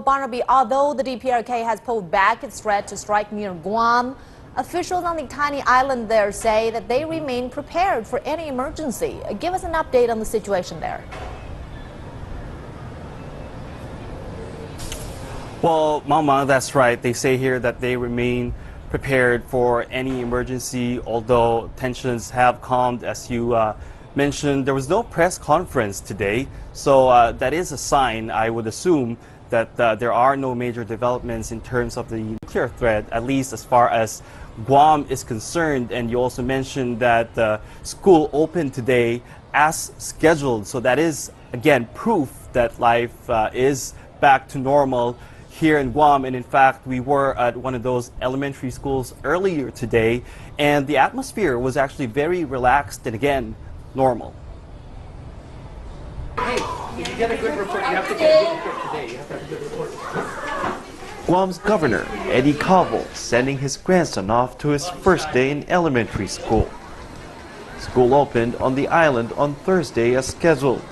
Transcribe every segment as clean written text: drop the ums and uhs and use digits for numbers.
Barnaby, although the DPRK has pulled back its threat to strike near Guam, officials on the tiny island there say that they remain prepared for any emergency. Give us an update on the situation there. Well, Mama, that's right. They say here that they remain prepared for any emergency, although tensions have calmed, as you mentioned. There was no press conference today, so that is a sign, I would assume, that there are no major developments in terms of the nuclear threat, at least as far as Guam is concerned. And you also mentioned that the school opened today as scheduled, so that is, again, proof that life is back to normal here in Guam. And in fact, we were at one of those elementary schools earlier today, and the atmosphere was actually very relaxed and, again, normal. Hey, if you get a good report, you have to get a good report today. You have to have a good report today. Guam's governor, Eddie Cavell, sending his grandson off to his first day in elementary school. School opened on the island on Thursday as scheduled,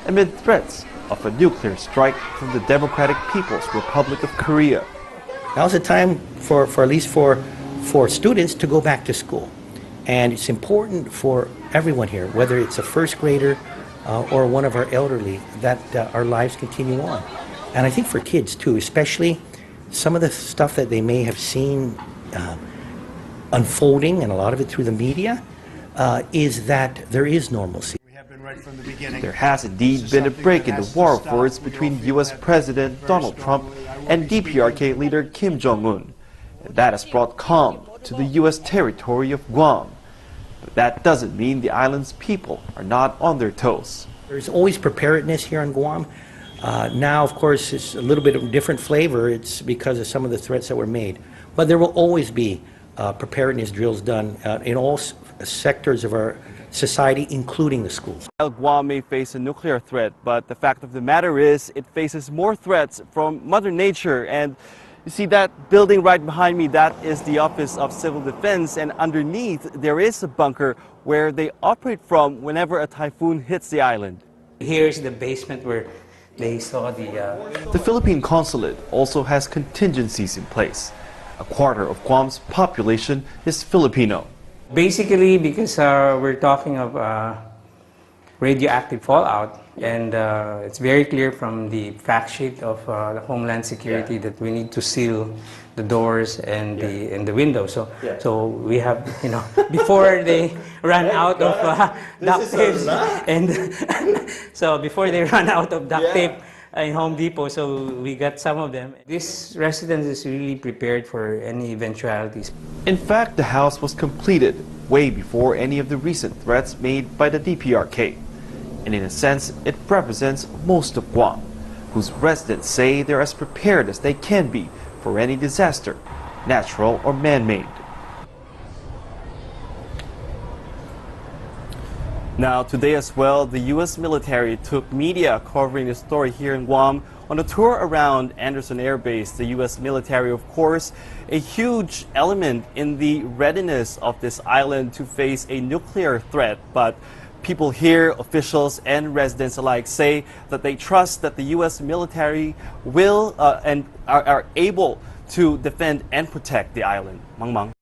amid threats of a nuclear strike from the Democratic People's Republic of Korea. Now's the time for at least for students to go back to school. And it's important for everyone here, whether it's a first grader or one of our elderly, that our lives continue on. And I think for kids too, especially some of the stuff that they may have seen unfolding, and a lot of it through the media, is that there is normalcy. There has indeed been a break in the war of words between U.S. President Donald Trump and DPRK leader Kim Jong-un. And that has brought calm to the U.S. territory of Guam. But that doesn't mean the island's people are not on their toes. There's always preparedness here on Guam. Now, of course, it's a little bit of a different flavor. It's because of some of the threats that were made. But there will always be preparedness drills done in all sectors of our society, including the schools. Guam may face a nuclear threat, but the fact of the matter is it faces more threats from Mother Nature. And you see that building right behind me, that is the Office of Civil Defense, and underneath there is a bunker where they operate from whenever a typhoon hits the island. Here's the basement where they saw the... The Philippine consulate also has contingencies in place. A quarter of Guam's population is Filipino. Basically, because we're talking of radioactive fallout, and it's very clear from the fact sheet of the Homeland Security that we need to seal the doors and the windows. So we have, before they run out of duct tape, and so before they run out of duct tape in Home Depot, so we got some of them. This residence is really prepared for any eventualities. In fact, the house was completed way before any of the recent threats made by the DPRK. And in a sense, it represents most of Guam, whose residents say they're as prepared as they can be for any disaster, natural or man-made. Now, today as well, the U.S. military took media covering the story here in Guam on a tour around Andersen Air Base. The U.S. military, of course, a huge element in the readiness of this island to face a nuclear threat. But people here, officials and residents alike, say that they trust that the U.S. military will and are able to defend and protect the island. Mang Mang.